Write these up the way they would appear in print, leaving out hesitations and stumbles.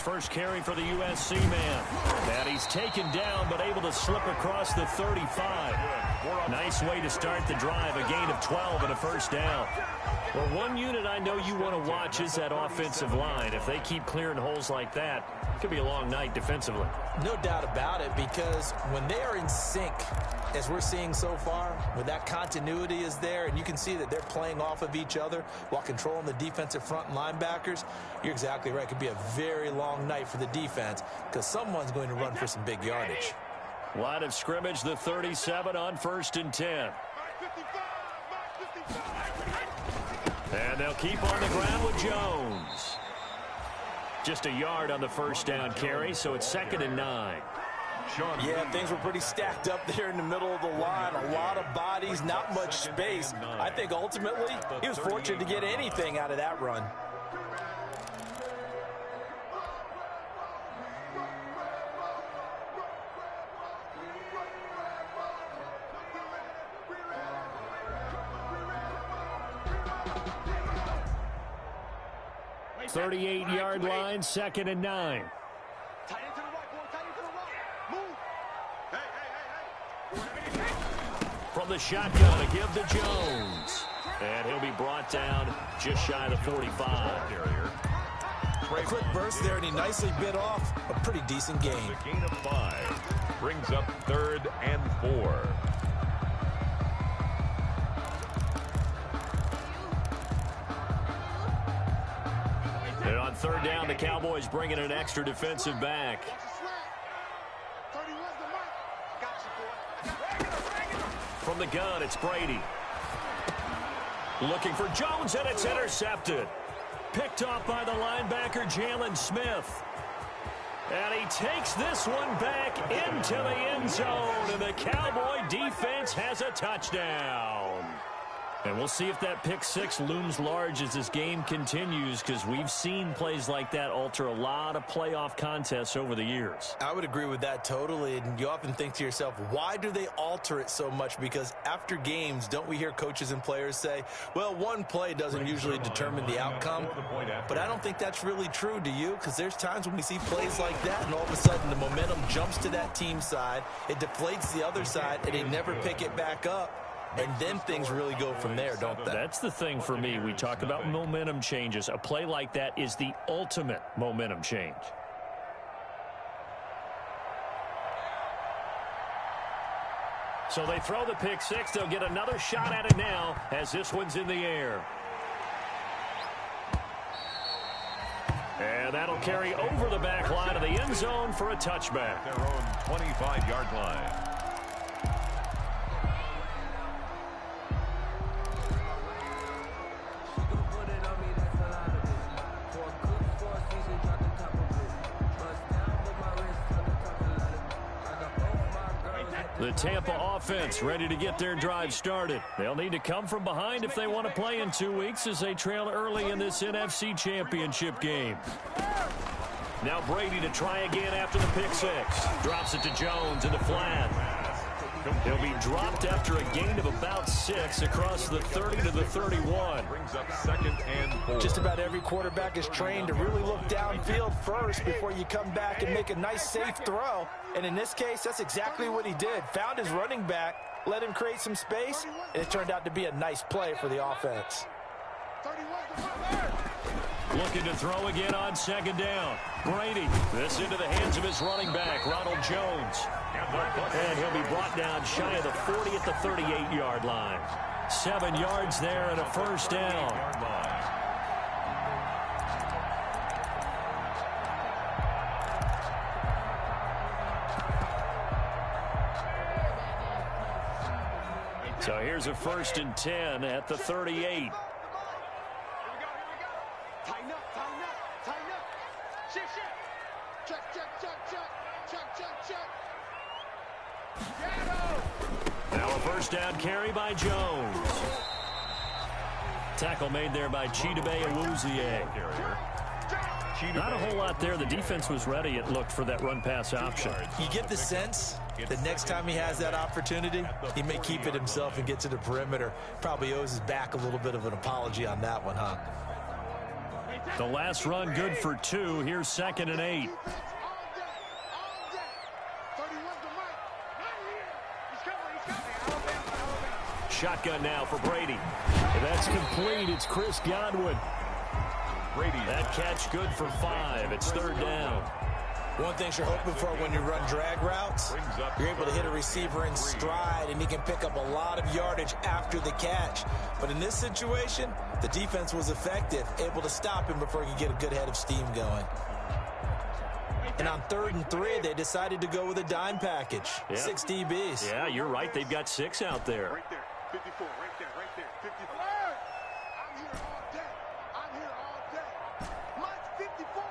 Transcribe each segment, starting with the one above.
first carry for the USC man. And he's taken down, but able to slip across the 35. Nice way to start the drive, a gain of 12 and a first down. Well, one unit I know you want to watch is that offensive line. If they keep clearing holes like that, it could be a long night defensively. No doubt about it, because when they are in sync, as we're seeing so far, when that continuity is there and you can see that they're playing off of each other while controlling the defensive front and linebackers, you're exactly right. It could be a very long night for the defense because someone's going to run for some big yardage. Line of scrimmage, the 37 on 1st and 10. And they'll keep on the ground with Jones. Just a yard on the first down carry, so it's 2nd and 9. Yeah, things were pretty stacked up there in the middle of the line. A lot of bodies, not much space. I think ultimately he was fortunate to get anything out of that run. – 38-yard line, 2nd and 9. From the shotgun, a give to Jones. And he'll be brought down just shy of the 45. A quick burst there, and he nicely bit off a pretty decent gain. A gain of 5 brings up 3rd and 4. And on 3rd down, the Cowboys bring in an extra defensive back. From the gun, it's Brady. Looking for Jones, and it's intercepted. Picked off by the linebacker, Jalen Smith. And he takes this one back into the end zone, and the Cowboy defense has a touchdown. And we'll see if that pick six looms large as this game continues, because we've seen plays like that alter a lot of playoff contests over the years. I would agree with that totally, and you often think to yourself, why do they alter it so much? Because after games, don't we hear coaches and players say, well, one play doesn't usually determine the outcome? But I don't think that's really true, do you? Because there's times when we see plays like that, and all of a sudden the momentum jumps to that team side, it deflates the other side, and they never pick it back up. And then things really go from there, don't they? That's the thing for me. We talk about momentum changes. A play like that is the ultimate momentum change. So they throw the pick six. They'll get another shot at it now as this one's in the air. And that'll carry over the back line of the end zone for a touchback. Their own 25-yard line. The Tampa offense ready to get their drive started. They'll need to come from behind if they want to play in 2 weeks as they trail early in this NFC Championship game. Now Brady to try again after the pick six. Drops it to Jones in the flat. He'll be dropped after a gain of about 6 across the 30 to the 31. Brings up 2nd and 4. Just about every quarterback is trained to really look downfield first before you come back and make a nice safe throw. And in this case, that's exactly what he did. Found his running back, let him create some space, and it turned out to be a nice play for the offense. Looking to throw again on 2nd down. Brady, this into the hands of his running back, Ronald Jones. And he'll be brought down shy of the 40 at the 38-yard line. 7 yards there and a first down. So here's a 1st and 10 at the 38. Now a first down carry by Jones. Tackle made there by Chidobe Awuzie. Not a whole lot there. The defense was ready, it looked, for that run-pass option. You get the sense that next time he has that opportunity, he may keep it himself and get to the perimeter. Probably owes his back a little bit of an apology on that one, huh? The last run good for 2. Here's 2nd and 8. Shotgun now for Brady. That's complete. It's Chris Godwin. Brady. That catch good for 5. It's 3rd down. One thing you're hoping for when you run drag routes, you're able to hit a receiver in stride, and he can pick up a lot of yardage after the catch. But in this situation, the defense was effective, able to stop him before he could get a good head of steam going. And on 3rd and 3, they decided to go with a dime package. Yep. 6 DBs. Yeah, you're right. They've got 6 out there. Right there. 54, right there, 54. I'm here all day. I'm here all day. Mike's 54.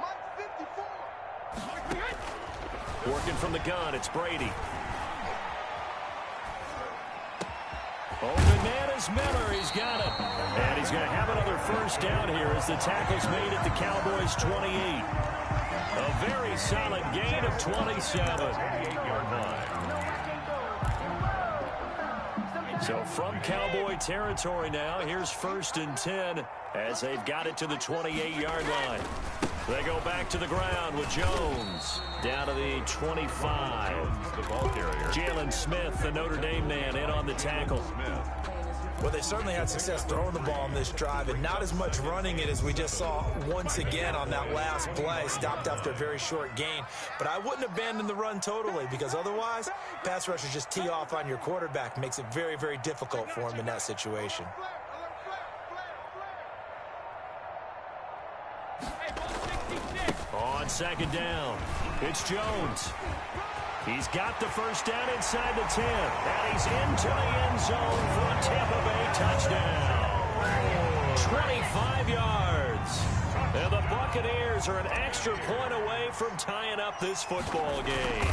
Mike's 54. Working from the gun, it's Brady. Open man is Miller. He's got it. And he's going to have another 1st down here as the tackle's made at the Cowboys' 28. A very solid gain of 27. So from Cowboy territory now, here's 1st and 10 as they've got it to the 28-yard line. They go back to the ground with Jones down to the 25. The ball carrier. Jalen Smith, the Notre Dame man, in on the tackle. Well, they certainly had success throwing the ball on this drive, and not as much running it as we just saw once again on that last play. Stopped after a very short gain. But I wouldn't abandon the run totally, because otherwise, pass rushers just tee off on your quarterback. Makes it very, very difficult for him in that situation. On 2nd down, it's Jones. He's got the 1st down inside the 10. And he's into the end zone for a Tampa Bay touchdown. 25 yards. And the Buccaneers are an extra point away from tying up this football game.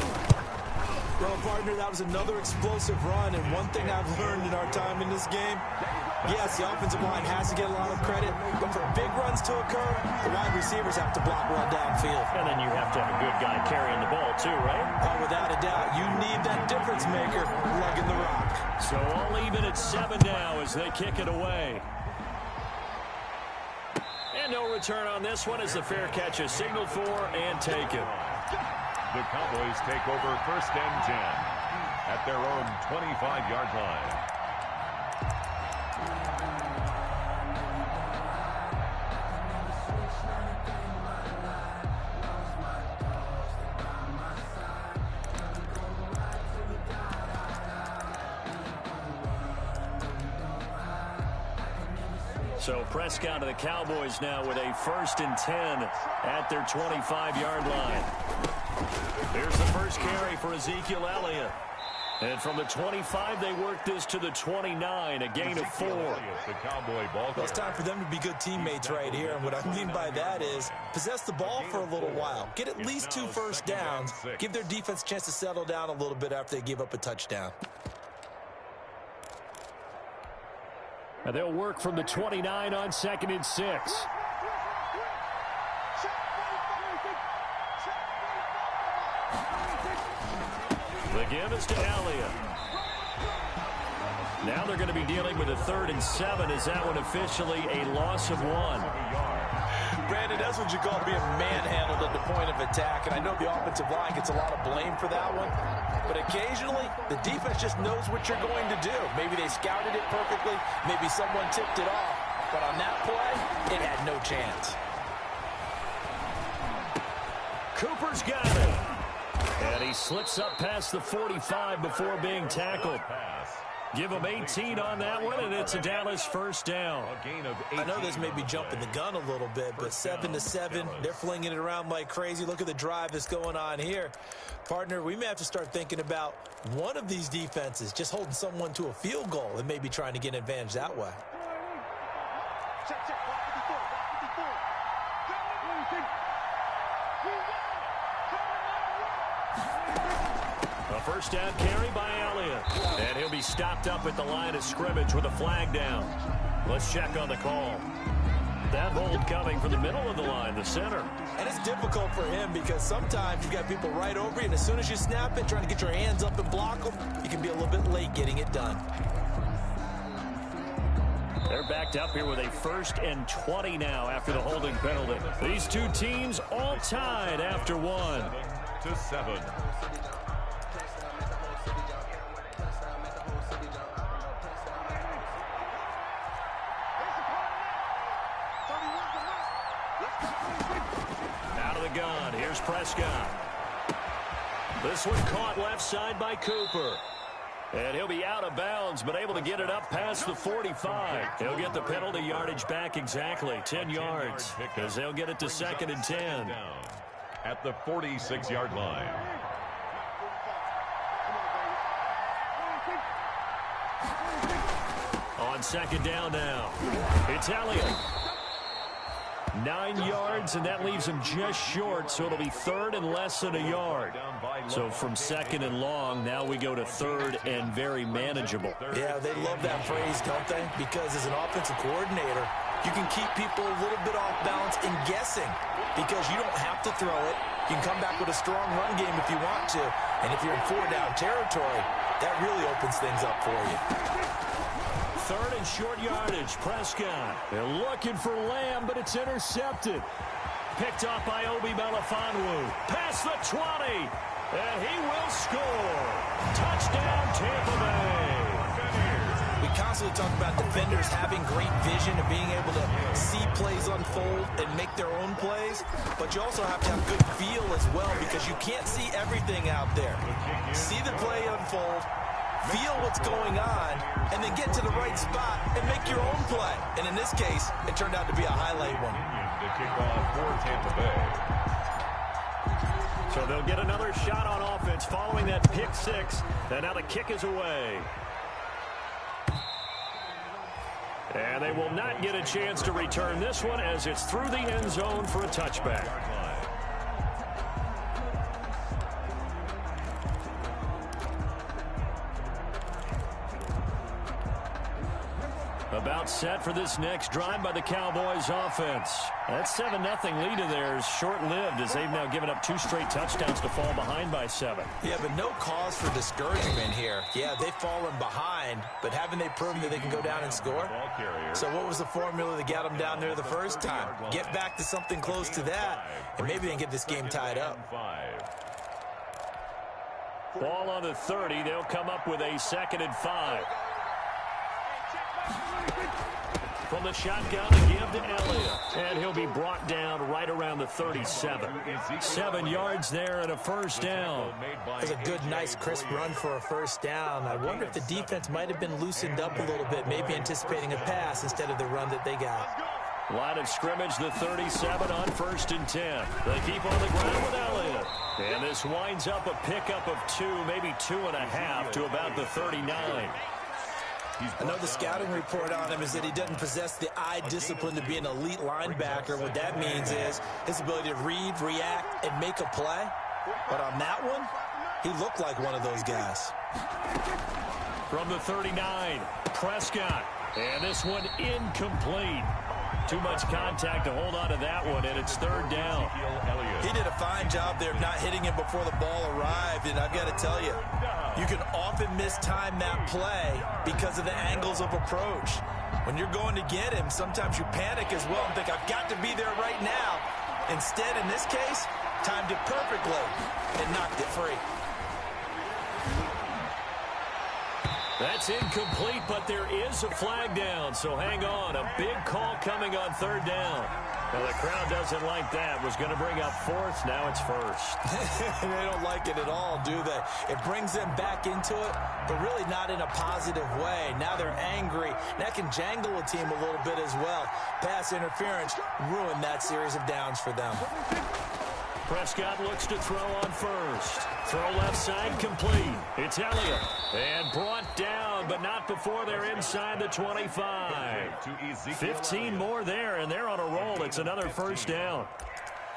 Well, partner, that was another explosive run, and one thing I've learned in our time in this game, yes, the offensive line has to get a lot of credit, but for big runs to occur, the wide receivers have to block well downfield. And then you have to have a good guy carrying the ball too, right? Oh, without a doubt, you need that difference maker lugging the rock. So all even at 7 now as they kick it away. And no return on this one as the fair catch is signaled for and taken. The Cowboys take over 1st and 10 at their own 25-yard line. So Prescott of the Cowboys now with a 1st and 10 at their 25-yard line. Here's the first carry for Ezekiel Elliott. And from the 25, they work this to the 29, a gain of 4. The Cowboy ball. Well, it's time for them to be good teammates right here. And what I mean by that is possess the ball for a little while. Get at least 2 first downs. Give their defense a chance to settle down a little bit after they give up a touchdown. And they'll work from the 29 on 2nd and 6. The give is to Elliott. Now they're going to be dealing with a 3rd and 7. Is that one officially a loss of 1? Brandon, that's what you call being manhandled at the point of attack. And I know the offensive line gets a lot of blame for that one. But occasionally, the defense just knows what you're going to do. Maybe they scouted it perfectly. Maybe someone tipped it off. But on that play, it had no chance. Cooper's got it. And he slips up past the 45 before being tackled. Give him 18 on that one, and it's a Dallas 1st down. I know this may be jumping the gun a little bit, but 7-7, they're flinging it around like crazy. Look at the drive that's going on here. Partner, we may have to start thinking about one of these defenses just holding someone to a field goal and maybe trying to get an advantage that way. A 1st down carry by Elliott. And he'll be stopped up at the line of scrimmage with a flag down. Let's check on the call. That hold coming from the middle of the line, the center. And it's difficult for him because sometimes you've got people right over you, and as soon as you snap it, trying to get your hands up and block them, you can be a little bit late getting it done. They're backed up here with a 1st and 20 now after the holding penalty. These two teams all tied after one. 7-7. Out of the gun, here's Prescott. This one caught left side by Cooper. And he'll be out of bounds, but able to get it up past the 45. He'll get the penalty yardage back exactly, 10 yards, because they'll get it to 2nd and 10. At the 46-yard line. On 2nd down now, it's Elliott. 9 yards, and that leaves him just short, so it'll be 3rd and less than a yard. So from 2nd and long, now we go to 3rd and very manageable. Yeah, they love that phrase, don't they? Because as an offensive coordinator, you can keep people a little bit off balance and guessing because you don't have to throw it. You can come back with a strong run game if you want to. And if you're in 4-down territory, that really opens things up for you. 3rd and short yardage, Prescott. They're looking for Lamb, but it's intercepted. Picked off by Obi Melifonwu. Past the 20, and he will score. Touchdown, Tampa Bay. We constantly talk about defenders having great vision and being able to see plays unfold and make their own plays, but you also have to have good feel as well because you can't see everything out there. See the play unfold, feel what's going on, and then get to the right spot and make your own play. And in this case, it turned out to be a highlight one. The kickoff for Tampa Bay. So they'll get another shot on offense following that pick 6, and now the kick is away. And they will not get a chance to return this one as it's through the end zone for a touchback. About set for this next drive by the Cowboys offense. That 7-0 lead of theirs short-lived as they've now given up 2 straight touchdowns to fall behind by 7. Yeah, but no cause for discouragement here. Yeah, they've fallen behind, but haven't they proven that they can go down and score? So what was the formula that got them down there the first time? Get back to something close to that, and maybe they can get this game tied up. Ball on the 30. They'll come up with a 2nd and 5. From the shotgun to give to Elliott. And he'll be brought down right around the 37. 7 yards there and a 1st down. That's a good, nice, crisp run for a 1st down. I wonder if the defense might have been loosened up a little bit, maybe anticipating a pass instead of the run that they got. Line of scrimmage, the 37 on 1st and 10. They keep on the ground with Elliott. And this winds up a pickup of 2, maybe 2.5 to about the 39. I know the scouting report on him is that he doesn't possess the eye discipline to be an elite linebacker. What that means is his ability to read, react, and make a play. But on that one, he looked like one of those guys. From the 39, Prescott. And this one incomplete. Too much contact to hold on to that one, and it's 3rd down. He did a fine job there of not hitting him before the ball arrived, and I've got to tell you, you can often mistime that play because of the angles of approach. When you're going to get him, sometimes you panic as well and think, I've got to be there right now. Instead, in this case, timed it perfectly and knocked it free. That's incomplete, but there is a flag down, so hang on. A big call coming on 3rd down. Well, the crowd doesn't like that. Was going to bring up 4th, now it's 1st. They don't like it at all, do they? It brings them back into it, but really not in a positive way. Now they're angry. That can jangle a team a little bit as well. Pass interference ruined that series of downs for them. Prescott looks to throw on 1st. Throw left side complete. It's Elliott. And brought down, but not before they're inside the 25. 15 more there, and they're on a roll. It's another 1st down.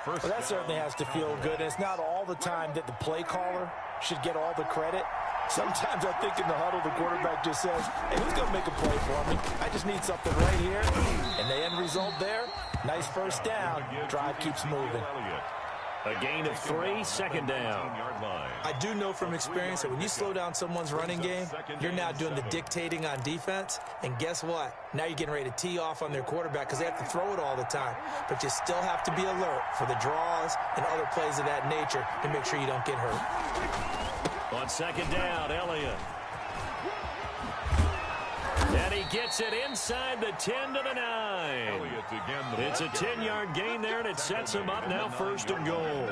Well, that certainly has to feel good. It's not all the time that the play caller should get all the credit. Sometimes I think in the huddle, the quarterback just says, hey, who's going to make a play for me? I just need something right here. And the end result there, nice 1st down. Drive keeps moving. A gain of 3, second down. I do know from experience that when you slow down someone's running game, you're now doing the dictating on defense. And guess what? Now you're getting ready to tee off on their quarterback because they have to throw it all the time. But you still have to be alert for the draws and other plays of that nature to make sure you don't get hurt. On second down, Elliott. And he gets it inside the 10 to the 9. It's a 10-yard gain there, and it sets him up now first and goal.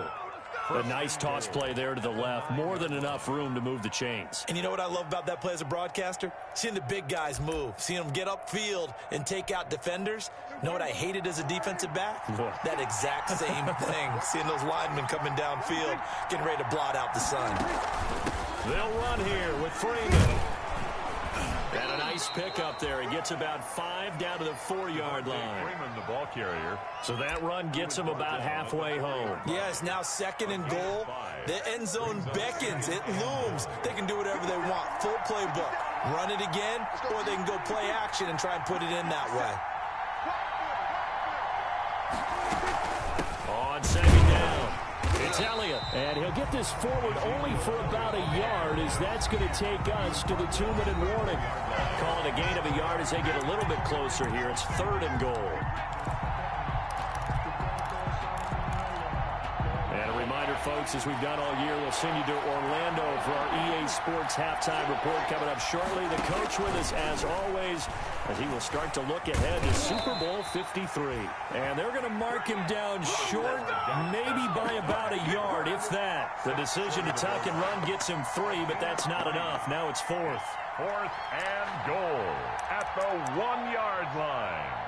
A nice toss play there to the left. More than enough room to move the chains. And you know what I love about that play as a broadcaster? Seeing the big guys move. Seeing them get upfield and take out defenders. You know what I hated as a defensive back? That exact same thing. Seeing those linemen coming downfield, getting ready to blot out the sun. They'll run here with Freeman. And a nice pick up there. He gets about 5 down to the 4-yard line. Freeman, the ball carrier. So that run gets him about halfway home. Yeah, it's now second and goal. The end zone beckons. It looms. They can do whatever they want. Full playbook. Run it again, or they can go play action and try and put it in that way. On second down, it's Elliott. And he'll get this forward only for about a yard, as that's going to take us to the 2-minute warning. Call it a gain of a yard as they get a little bit closer here. It's third and goal. And a reminder, folks, as we've done all year, we'll send you to Orlando for our EA Sports halftime report coming up shortly. The coach with us, as always, as he will start to look ahead to Super Bowl 53. And they're going to mark him down short, maybe by about a yard, if that. The decision to tuck and run gets him 3, but that's not enough. Now it's fourth. Fourth and goal at the 1-yard line.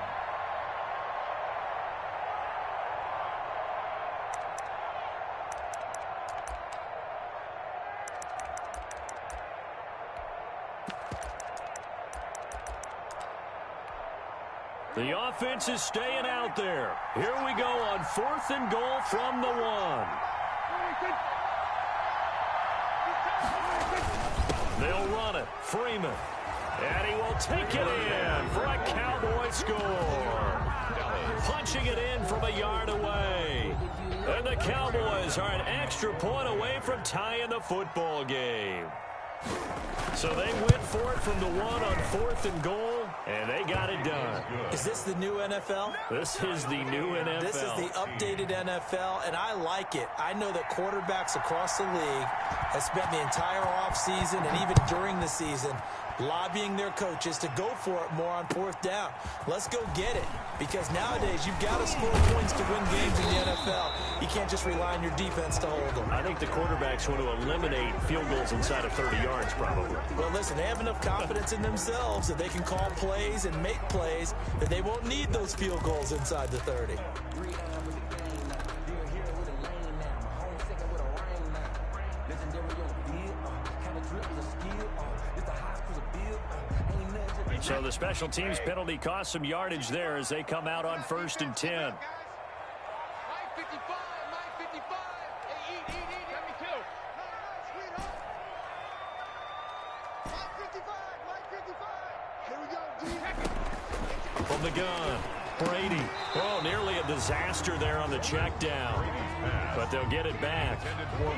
The offense is staying out there. Here we go on fourth and goal from the 1. They'll run it. Freeman. And he will take it in for a Cowboy score. Punching it in from a yard away. And the Cowboys are an extra point away from tying the football game. So they went for it from the 1 on fourth and goal, and they got it done. Is this the new NFL? This is the new NFL. This is the updated NFL, and I like it. I know that quarterbacks across the league have spent the entire offseason and even during the season lobbying their coaches to go for it more on fourth down. Let's go get it, because nowadays you've got to score points to win games in the NFL. You can't just rely on your defense to hold them. I think the quarterbacks want to eliminate field goals inside of 30 yards probably. Well, listen, they have enough confidence in themselves that they can call plays and make plays that they won't need those field goals inside the 30. So the special teams penalty cost some yardage there as they come out on first and 10. From the gun, Brady. Oh, nearly a disaster there on the check down. But they'll get it back. You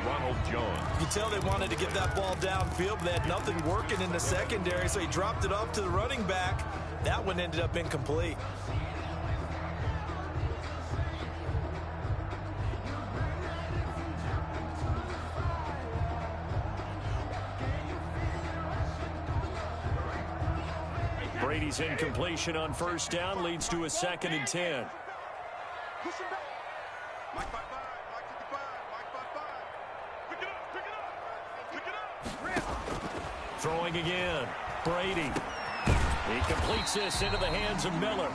can tell they wanted to get that ball downfield, but they had nothing working in the secondary, so he dropped it off to the running back. That one ended up incomplete. Brady's incompletion on first down leads to a second and 10. Throwing again. Brady. He completes this into the hands of Miller.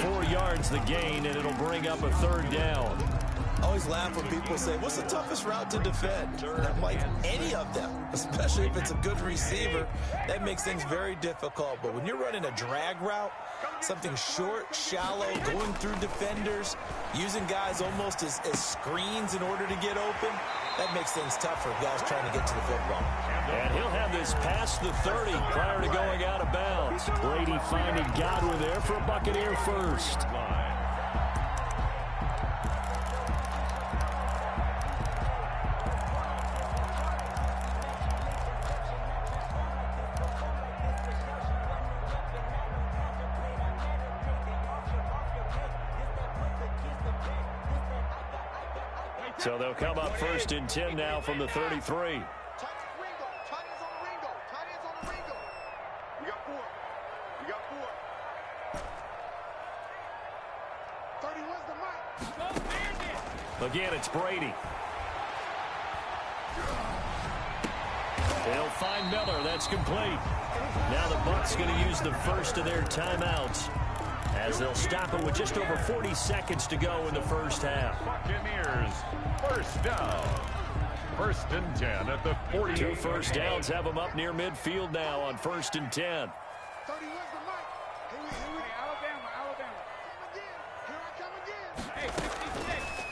4 yards the gain, and it'll bring up a third down. I always laugh when people say, what's the toughest route to defend? And I'm like, any of them, especially if it's a good receiver. That makes things very difficult. But when you're running a drag route, something short, shallow, going through defenders, using guys almost as screens in order to get open, that makes things tough for guys trying to get to the football. And he'll have this past the 30 prior to going out of bounds. Brady finding Godwin there for a Buccaneer first. So they'll come up 1st and 10 now from the 33. Again, it's Brady. They'll find Miller. That's complete. Now the Bucs going to use the first of their timeouts as they'll stop it with just over 40 seconds to go in the first half. Buccaneers, first down. 1st and 10 at the 40. 2 first downs have them up near midfield now on 1st and 10.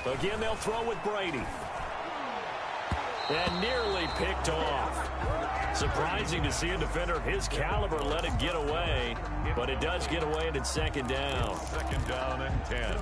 Again, they'll throw with Brady. And nearly picked off. Surprising to see a defender of his caliber let it get away, but it does get away and it's 2nd down. 2nd down and 10.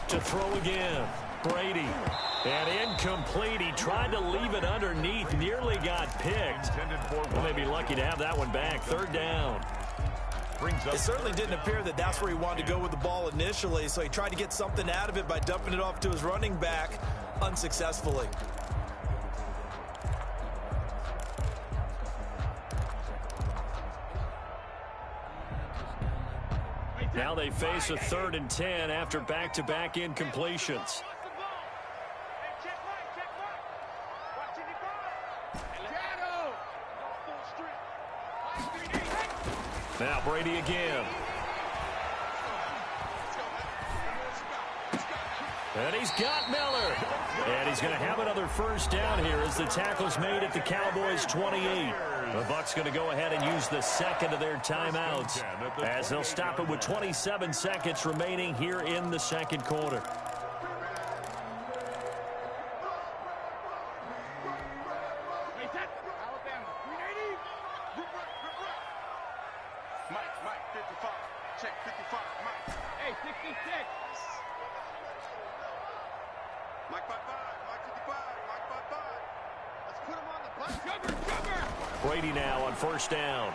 To throw again, Brady, and incomplete. He tried to leave it underneath, nearly got picked. Well, they'd be lucky to have that one back. 3rd down. It certainly didn't appear that that's where he wanted to go with the ball initially, so he tried to get something out of it by dumping it off to his running back unsuccessfully. Now they face a 3rd and 10 after back-to-back incompletions. Now Brady again. And he's got Miller. And he's going to have another first down here as the tackle's made at the Cowboys' 28. The Bucs going to go ahead and use the 2nd of their timeouts as they'll stop it with 27 seconds remaining here in the 2nd quarter. Mike, 55. Check 55. Mike. Hey, 66. Mike 55. Mike 55. Mike 55. Let's put him on the bus. Cover. Brady now on 1st down.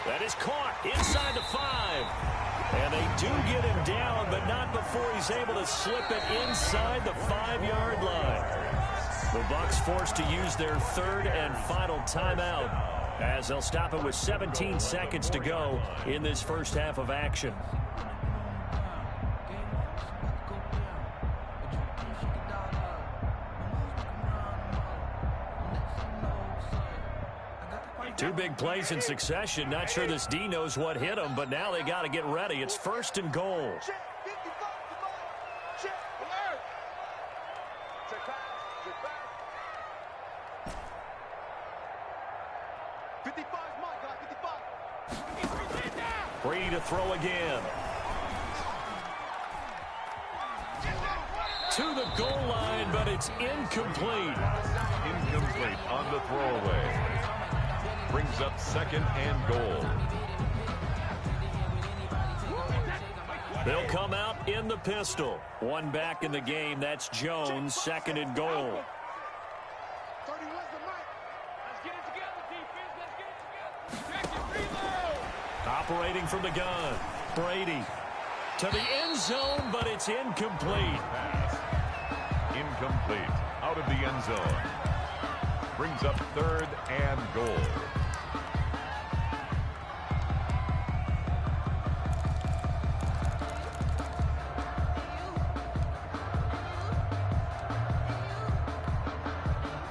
That is caught inside the 5. And they do get him down, but not before he's able to slip it inside the 5-yard line. The Bucs forced to use their 3rd and final timeout as they'll stop it with 17 seconds to go in this first half of action. Two big plays in succession. Not sure this D knows what hit him, but now they got to get ready. It's 1st and goal. Brady to throw again. To the goal line, but it's incomplete. Incomplete on the throwaway. Brings up 2nd and goal. They'll come out in the pistol. One back in the game. That's Jones, 2nd and goal. Operating from the gun. Brady to the end zone, but it's incomplete. Pass. Incomplete. Out of the end zone. Brings up 3rd and goal.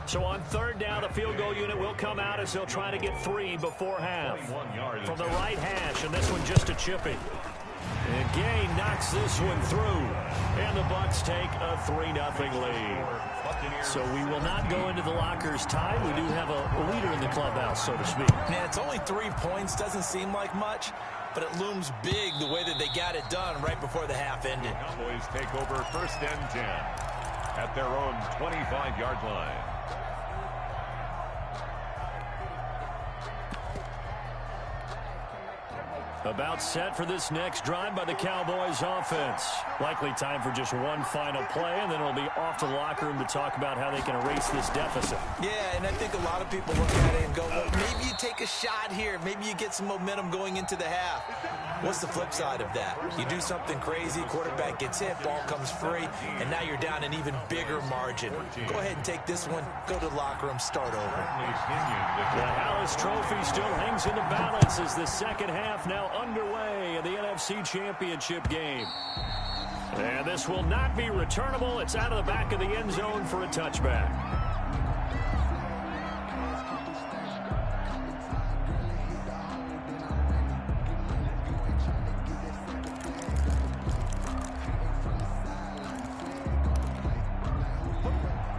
So on 3rd down, the field goal unit will come out as they'll try to get 3 before half. From the right hash, and this one just a chipping. And Gay knocks this one through. And the Bucs take a 3-0 lead. So we will not go into the lockers tied. We do have a leader in the clubhouse, so to speak. Yeah, it's only 3 points. Doesn't seem like much, but it looms big the way that they got it done right before the half ended. Cowboys take over 1st and 10 at their own 25-yard line. About set for this next drive by the Cowboys offense. Likely time for just one final play, and then it'll be off to the locker room to talk about how they can erase this deficit. Yeah, and I think a lot of people look at it and go, well, maybe you take a shot here. Maybe you get some momentum going into the half. What's the flip side of that? You do something crazy, quarterback gets hit, ball comes free, and now you're down an even bigger margin. Go ahead and take this one, go to the locker room, start over. The Hallis Trophy still hangs in the balance as the second half now underway in the NFC Championship game. And this will not be returnable. It's out of the back of the end zone for a touchback.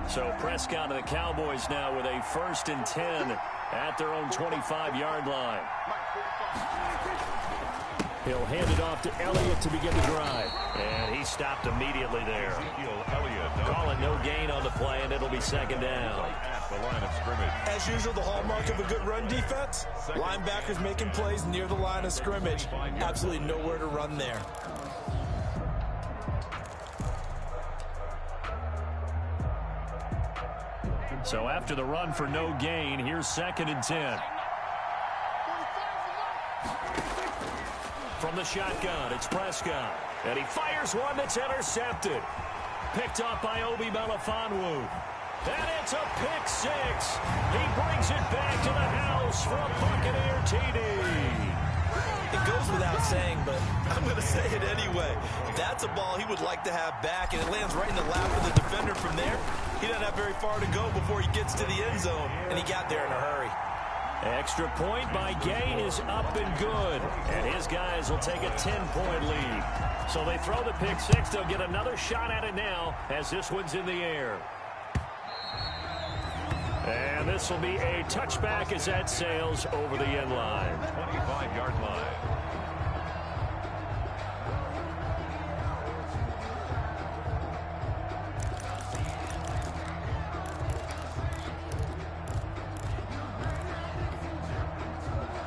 So Prescott and the Cowboys now with a 1st and 10 at their own 25-yard line. He'll hand it off to Elliott to begin the drive. And he stopped immediately there. Calling no gain on the play, and it'll be second down. At the line of scrimmage. As usual, the hallmark of a good run defense, linebackers making plays near the line of scrimmage. Absolutely nowhere to run there. So after the run for no gain, here's 2nd and 10. From the shotgun, it's Prescott. And he fires one that's intercepted. Picked up by Obi Melifonwu. And it's a pick six. He brings it back to the house for a Buccaneer TD. It goes without saying, but I'm going to say it anyway. That's a ball he would like to have back, and it lands right in the lap of the defender from there. He doesn't have very far to go before he gets to the end zone, and he got there in a hurry. Extra point by Gain is up and good. And his guys will take a 10-point lead. So they throw the pick six. They'll get another shot at it now as this one's in the air. And this will be a touchback as that sails over the end line. 25-yard line.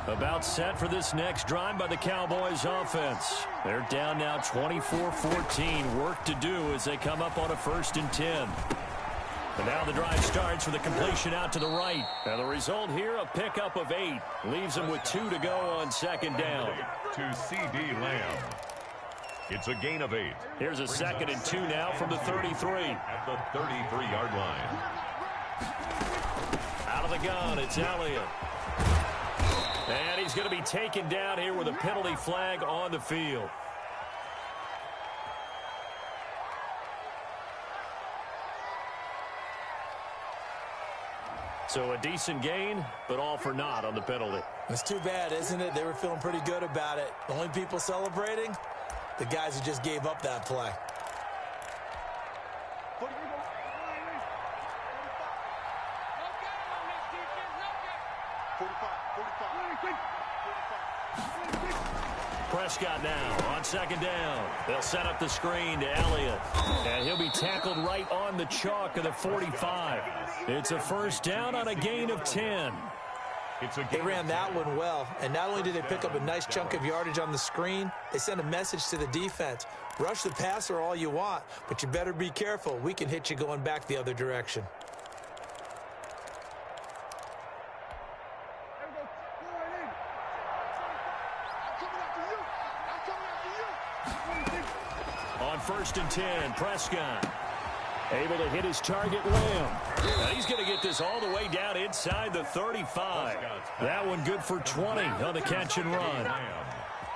About set for this next drive by the Cowboys offense. They're down now 24-14. Work to do as they come up on a 1st and 10. And now the drive starts with a completion out to the right. And the result here, a pickup of 8. Leaves them with 2 to go on 2nd down. To C.D. Lamb. It's a gain of 8. Here's a 2nd and 2 now from the 33. At the 33-yard line. Out of the gun, it's Elliott. And he's going to be taken down here with a penalty flag on the field. So a decent gain, but all for naught on the penalty. It's too bad, isn't it? They were feeling pretty good about it. The only people celebrating, the guys who just gave up that play. Prescott now on 2nd down. They'll set up the screen to Elliott. And he'll be tackled right on the chalk of the 45. It's a 1st down on a gain of 10. They ran that one well, and not only did they pick up a nice chunk of yardage on the screen, they sent a message to the defense. Rush the passer all you want, but you better be careful. We can hit you going back the other direction. On 1st and 10, Prescott able to hit his target, Lamb. Now he's going to get this all the way down inside the 35. That one good for 20 on the catch and run.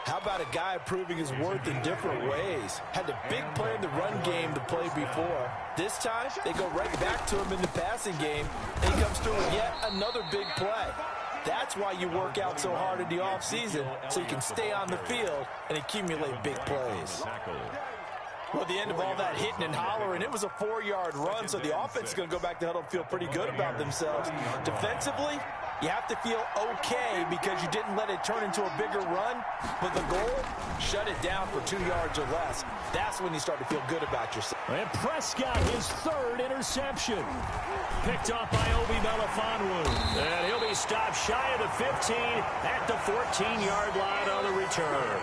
How about a guy proving his worth in different ways? Had a big play in the run game to play before. This time, they go right back to him in the passing game, and he comes through with yet another big play. That's why you work out so hard in the offseason, so you can stay on the field and accumulate big plays. Well, at the end of all that hitting and hollering, it was a 4-yard run, so the offense is going to go back to huddle and feel pretty good about themselves. Defensively, you have to feel okay because you didn't let it turn into a bigger run, but the goal, shut it down for 2 yards or less. That's when you start to feel good about yourself. And Prescott, his 3rd interception. Picked off by Obi Melifonwu. And he'll be stop shy of the 15 at the 14-yard line on the return.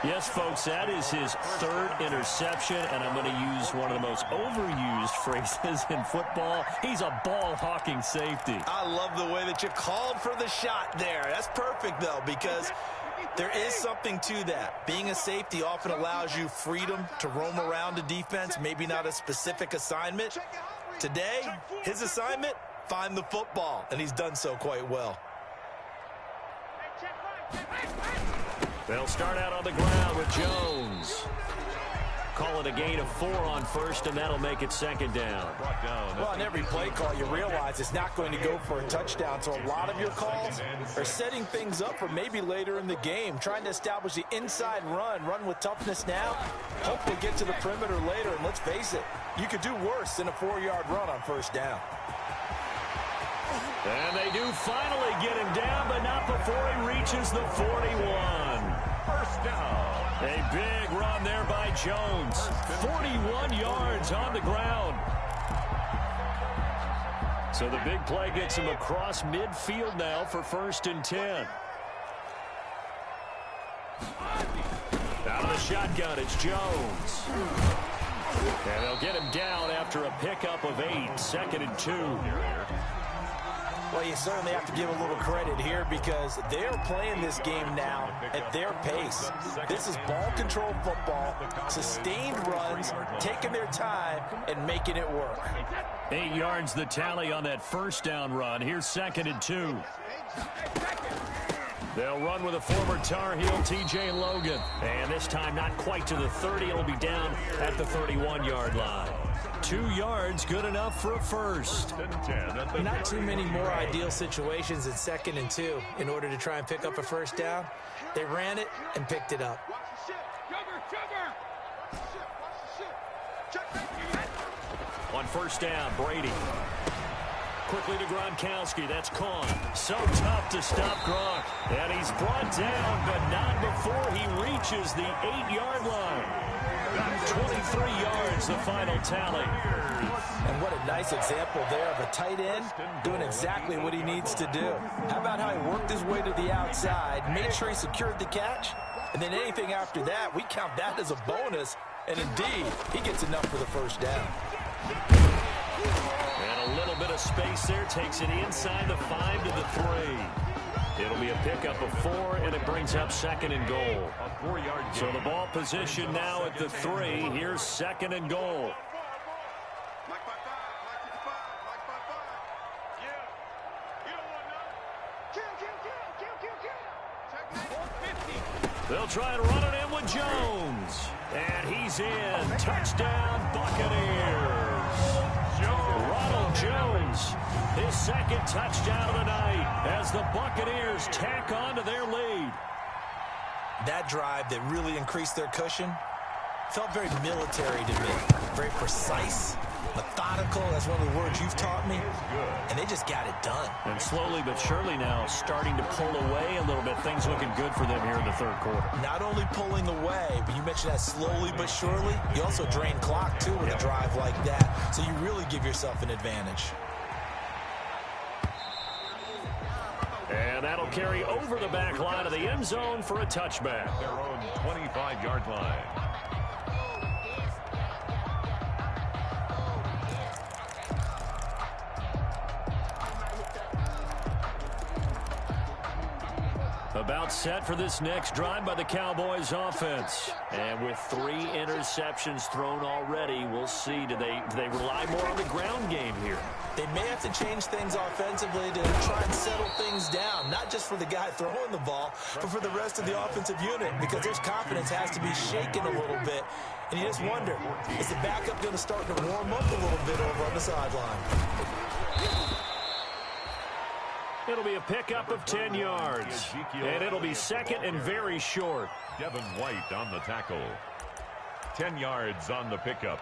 Yes, folks, that is his third interception, and I'm going to use one of the most overused phrases in football. He's a ball-hawking safety. I love the way that you called for the shot there. That's perfect, though, because there is something to that. Being a safety often allows you freedom to roam around a defense, maybe not a specific assignment. Today, his assignment, find the football, and he's done so quite well. They'll start out on the ground with Jones. Call it a gain of 4 on first, and that'll make it second down. Well, on every play call, you realize it's not going to go for a touchdown, so a lot of your calls are setting things up for maybe later in the game, trying to establish the inside run with toughness now, hopefully get to the perimeter later, and let's face it, you could do worse than a 4-yard run on first down. And they do finally get him down, but not before he reaches the 41. First down. A big run there by Jones. 41 yards on the ground. So the big play gets him across midfield now for 1st and 10. Out of the shotgun, it's Jones. And they'll get him down after a pickup of 8, 2nd and 2. Well, you certainly have to give a little credit here because they're playing this game now at their pace. This is ball control football, sustained runs, taking their time, and making it work. 8 yards the tally on that first down run. Here's 2nd and 2. They'll run with a former Tar Heel, T.J. Logan. And this time not quite to the 30. It'll be down at the 31-yard line. 2 yards, good enough for a first. Not too many more ideal situations in 2nd and 2 in order to try and pick up a first down. They ran it and picked it up. On first down, Brady. Quickly to Gronkowski. That's Kahn. So tough to stop Gronk. And he's brought down, but not before he reaches the 8-yard line. 23 yards, the final tally. And what a nice example there of a tight end doing exactly what he needs to do. How about how he worked his way to the outside, made sure he secured the catch, and then anything after that, we count that as a bonus. And indeed, he gets enough for the first down. And a little bit of space there takes it inside the 5 to the 3. It'll be a pickup of 4, and it brings up 2nd and goal. So the ball position now at the 3. Here's 2nd and goal. They'll try and run it in with Jones. And he's in. Touchdown, Buccaneers. Ronald Jones, his 2nd touchdown of the night as the Buccaneers tack on to their lead. That drive that really increased their cushion felt very military to me. Very precise, methodical. That's one of the words you've taught me. And they just got it done. And slowly but surely now starting to pull away a little bit. Things looking good for them here in the 3rd quarter. Not only pulling away, but you mentioned that slowly but surely. You also drain clock, too, with a drive like that. So you really give yourself an advantage. And that'll carry over the back line of the end zone for a touchback. Their own 25-yard line. About set for this next drive by the Cowboys offense. And with 3 interceptions thrown already, we'll see. Do they rely more on the ground game here? They may have to change things offensively to try and settle things down, not just for the guy throwing the ball, but for the rest of the offensive unit, because their confidence has to be shaken a little bit. And you just wonder, is the backup going to start to warm up a little bit over on the sideline? It'll be a pickup of 10 yards. And it'll be 2nd and very short. Devin White on the tackle. 10 yards on the pickup.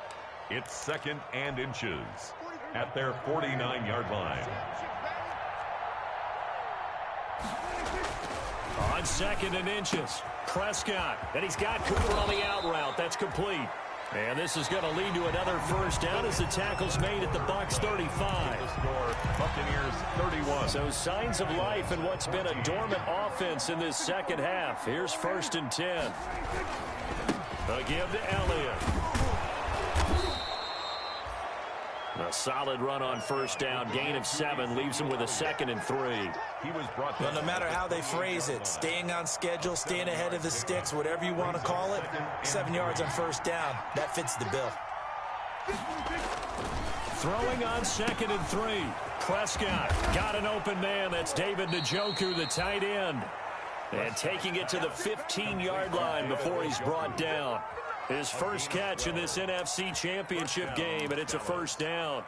It's 2nd and inches at their 49-yard line. On 2nd and inches, Prescott. And he's got Cooper on the out route. That's complete. And this is going to lead to another first down as the tackle's made at the Bucs 35. Buccaneers 31. So signs of life in what's been a dormant offense in this second half. Here's 1st and 10. A give to Elliott. A solid run on 1st down. Gain of 7 leaves him with a 2nd and 3. He was brought Well, no matter how they phrase it, staying on schedule, staying ahead of the sticks, whatever you want to call it, 7 yards on 1st down. That fits the bill. Throwing on 2nd and 3. Prescott got an open man. That's David Njoku, the tight end. And taking it to the 15-yard line before he's brought down. His first catch in this NFC Championship game, and it's a 1st down.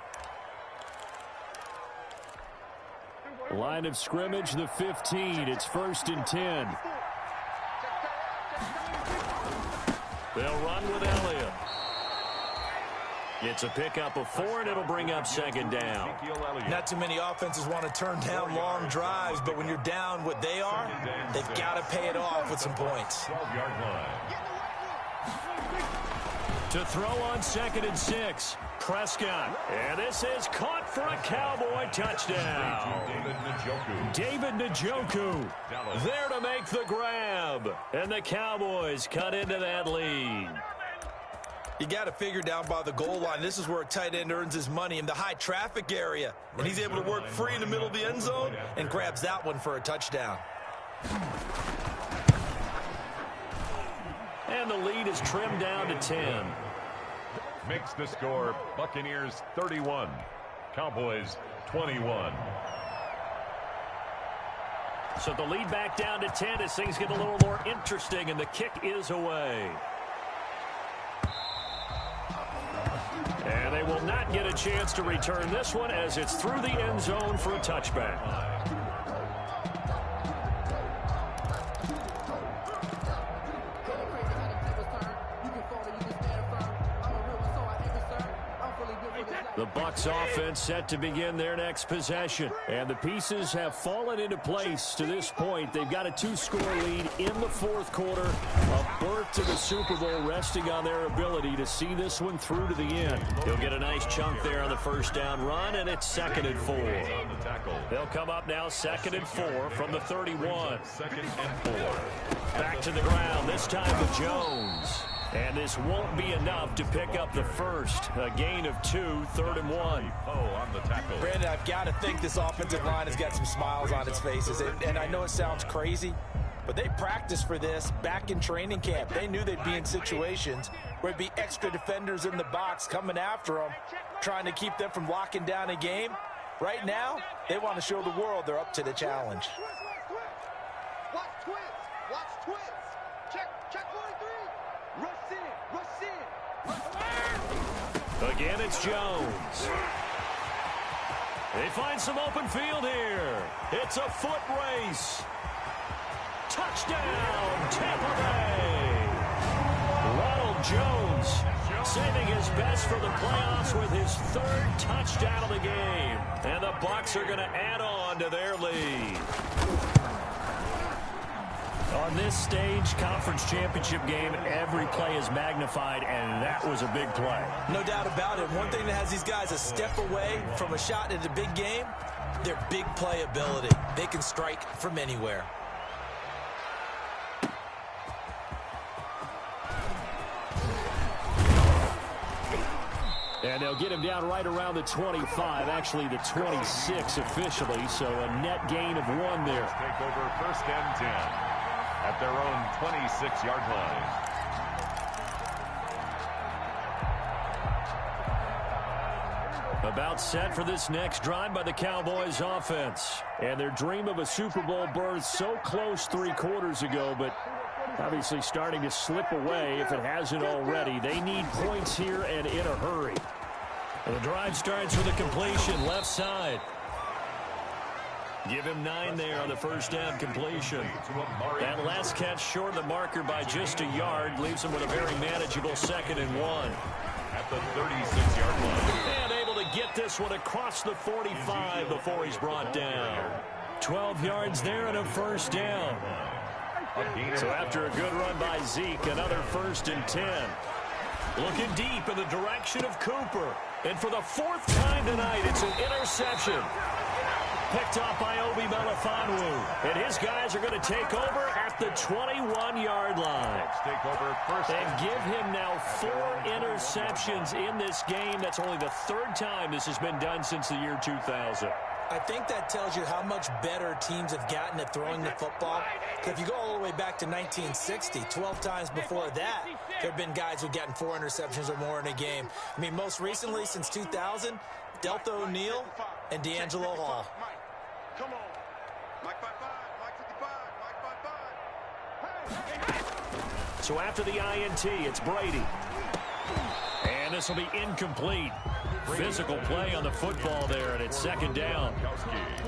Line of scrimmage, the 15. It's 1st and 10. They'll run with Elliott. It's a pickup of 4, and it'll bring up 2nd down. Not too many offenses want to turn down long drives, but when you're down what they are, they've got to pay it off with some points. 12-yard line. To throw on 2nd and 6. Prescott. And this is caught for a Cowboy touchdown. David Njoku there to make the grab. And the Cowboys cut into that lead. You got to figure down by the goal line. This is where a tight end earns his money in the high traffic area. And he's able to work free in the middle of the end zone and grabs that one for a touchdown. And the lead is trimmed down to 10. Makes the score Buccaneers 31, Cowboys 21. So the lead back down to 10 as things get a little more interesting, and the kick is away. And they will not get a chance to return this one as it's through the end zone for a touchback. The Bucs offense set to begin their next possession. And the pieces have fallen into place to this point. They've got a 2-score lead in the 4th quarter. A berth to the Super Bowl resting on their ability to see this one through to the end. He'll get a nice chunk there on the 1st down run, and it's 2nd and 4. They'll come up now 2nd and 4 from the 31. 2nd and 4. Back to the ground, this time with Jones. And this won't be enough to pick up the first. A gain of 2, 3rd and 1. On the tackle. Brandon, I've got to think this offensive line has got some smiles on its faces. And I know it sounds crazy, but they practiced for this back in training camp. They knew they'd be in situations where there'd be extra defenders in the box coming after them, trying to keep them from locking down a game. Right now, they want to show the world they're up to the challenge. Watch twist. Watch twist. Check 43. Rush in. Again, it's Jones. They find some open field here. It's a foot race. Touchdown, Tampa Bay. Ronald Jones saving his best for the playoffs with his 3rd touchdown of the game. And the Bucs are going to add on to their lead. On this stage, conference championship game, every play is magnified, and that was a big play. No doubt about it. One thing that has these guys a step away from a shot at a big game, their big play ability. They can strike from anywhere. And they'll get him down right around the 25, actually the 26 officially, so a net gain of 1 there. Take over 1st and 10 at their own 26-yard line. About set for this next drive by the Cowboys offense. And their dream of a Super Bowl berth so close 3 quarters ago, but obviously starting to slip away if it hasn't already. They need points here and in a hurry. And the drive starts with a completion left side. Give him 9 there on the 1st down completion. That last catch short of the marker by just a yard leaves him with a very manageable 2nd and 1. At the 36-yard line. And able to get this one across the 45 before he's brought down. 12 yards there and a 1st down. So after a good run by Zeke, another 1st and 10. Looking deep in the direction of Cooper. And for the 4th time tonight, it's an interception. picked off by Obi Melifonwu. And his guys are going to take over at the 21-yard line. Take over first. And give him now 4 interceptions in this game. That's only the 3rd time this has been done since the year 2000. I think that tells you how much better teams have gotten at throwing the football. If you go all the way back to 1960, 12 times before that, there have been guys who've gotten 4 interceptions or more in a game. I mean, most recently, since 2000, Delta O'Neal and D'Angelo Hall. Come on. Mike 5-5, Mike 55, Mike 5-5. So after the INT, it's Brady. And this will be incomplete. Physical play on the football there, and it's 2nd down.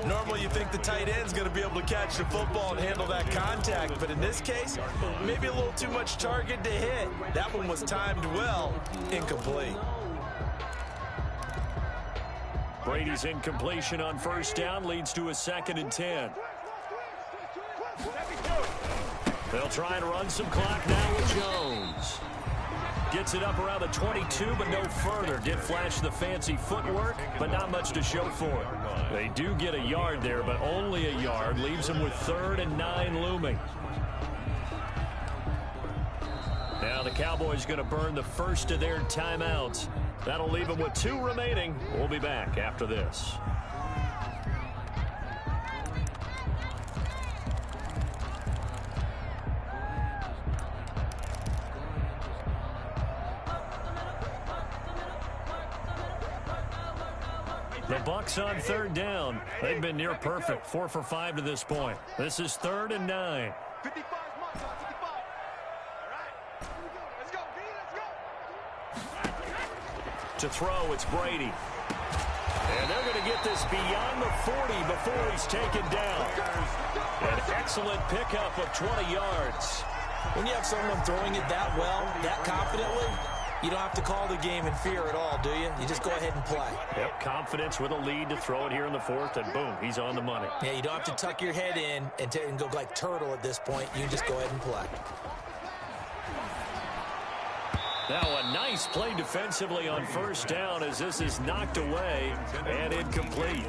Normally you think the tight end's going to be able to catch the football and handle that contact, but in this case, maybe a little too much target to hit. That one was timed well, incomplete. Brady's incompletion on 1st down leads to a 2nd and 10. They'll try and run some clock now with Jones. Gets it up around the 22, but no further. Did flash the fancy footwork, but not much to show for it. They do get a yard there, but only a yard. Leaves them with 3rd and 9 looming. Now the Cowboys going to burn the first of their timeouts. That'll leave them with 2 remaining. We'll be back after this. The Bucs on 3rd down. They've been near perfect, 4 for 5 to this point. This is 3rd and 9. 55 is mine, 55. All right. Let's go, B, let's go. To throw, it's Brady. And they're going to get this beyond the 40 before he's taken down. An excellent pickup of 20 yards. When you have someone throwing it that well, that confidently, you don't have to call the game in fear at all, do you? You just go ahead and play. Yep, confidence with a lead to throw it here in the 4th, and boom, he's on the money. Yeah, you don't have to tuck your head in and go like turtle at this point. You just go ahead and play. Now a nice play defensively on 1st down as this is knocked away and incomplete.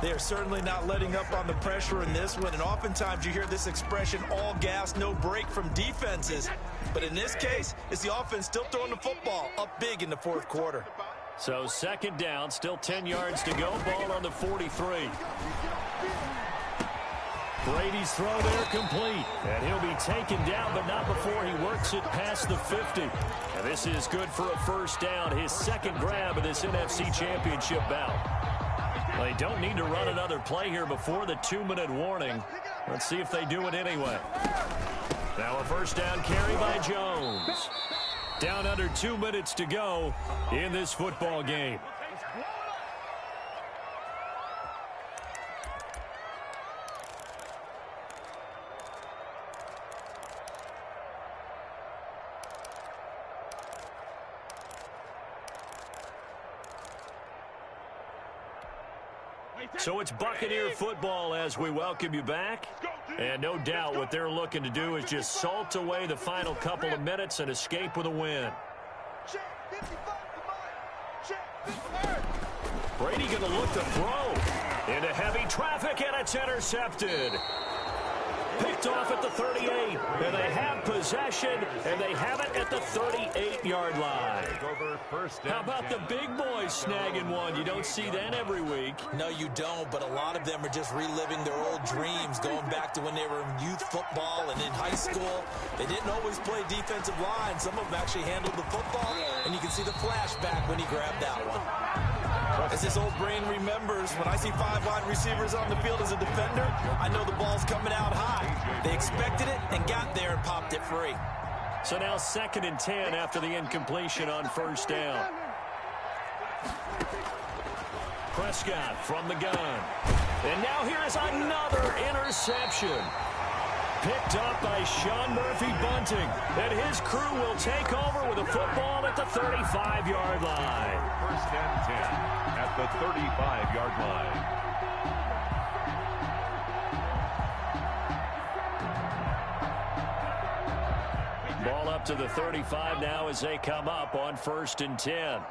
They are certainly not letting up on the pressure in this one, and oftentimes you hear this expression, all gas, no break from defenses. But in this case, it's the offense still throwing the football up big in the 4th quarter. So 2nd down, still 10 yards to go, ball on the 43. Brady's throw there complete, and he'll be taken down, but not before he works it past the 50. And this is good for a 1st down, his 2nd grab of this NFC Championship bout. They don't need to run another play here before the 2-minute warning. Let's see if they do it anyway. Now a 1st down carry by Jones. Down under 2 minutes to go in this football game. So it's Buccaneer football as we welcome you back. And no doubt what they're looking to do is just salt away the final couple of minutes and escape with a win. Brady going to look to throw into heavy traffic, and it's intercepted. Picked off at the 38, and they have possession, and they have it at the 38-yard line. How about the big boys snagging one? You don't see that every week. No, you don't, but a lot of them are just reliving their old dreams, going back to when they were in youth football and in high school. They didn't always play defensive line. Some of them actually handled the football, and you can see the flashback when he grabbed that one. As this old brain remembers, when I see 5 wide receivers on the field as a defender, I know the ball's coming out high. They expected it and got there and popped it free. So now 2nd and 10 after the incompletion on 1st down. Prescott from the gun. And now here is another interception. Picked up by Sean Murphy-Bunting. And his crew will take over with a football at the 35-yard line. 1st and 10 at the 35-yard line. Ball up to the 35 now as they come up on 1st and 10.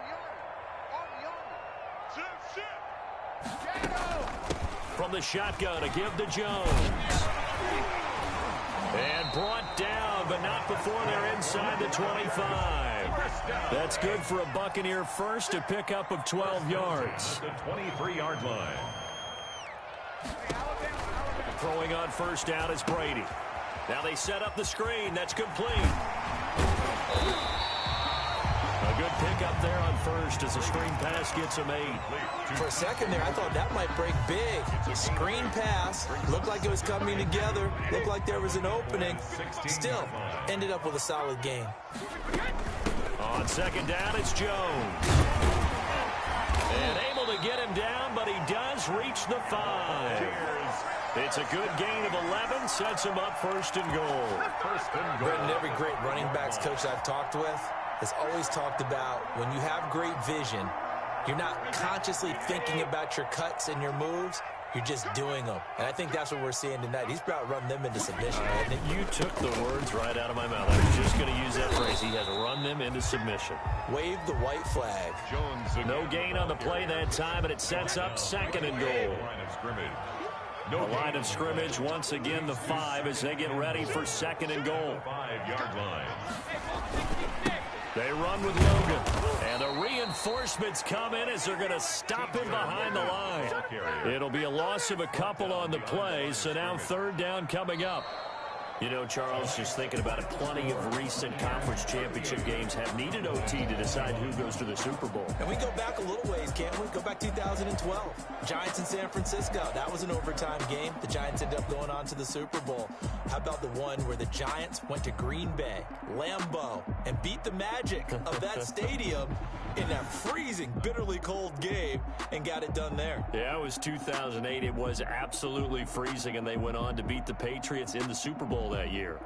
from the shotgun to give to Jones. And brought down, but not before they're inside the 25. That's good for a Buccaneer first, a pickup of 12 yards. The 23-yard line. Throwing on first down is Brady. Now they set up the screen. That's complete. A good pickup there on first as the screen pass gets him 8. For a second there, I thought that might break big. Screen pass. Looked like it was coming together. Looked like there was an opening. Still, ended up with a solid game. On second down, it's Jones. And able to get him down, but he does reach the 5. It's a good gain of 11, sets him up first and goal. Brendan, every great running backs coach I've talked with has always talked about when you have great vision, you're not consciously thinking about your cuts and your moves. You're just doing them. And I think that's what we're seeing tonight. He's about run them into submission. You took the words right out of my mouth. I was just going to use that phrase. He has run them into submission. Wave the white flag. No gain on the play that time, and it sets up second and goal. The line of scrimmage, once again, the 5 as they get ready for second and goal. 5-yard line. They run with Logan. And the reinforcements come in as they're going to stop him behind the line. It'll be a loss of a couple on the play, so now third down coming up. You know, Charles, just thinking about it, plenty of recent conference championship games have needed OT to decide who goes to the Super Bowl. And we go back a little ways, can't we? Go back 2012. Giants in San Francisco. That was an overtime game. The Giants ended up going on to the Super Bowl. How about the one where the Giants went to Green Bay, Lambeau, and beat the Magic of that stadium in that freezing, bitterly cold game and got it done there? Yeah, it was 2008. It was absolutely freezing, and they went on to beat the Patriots in the Super Bowl that year.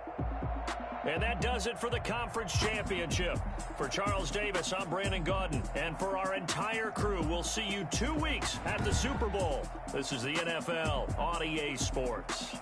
And that does it for the conference championship. For Charles Davis, I'm Brandon Gaudin. And for our entire crew, we'll see you 2 weeks at the Super Bowl. This is the NFL on EA Sports.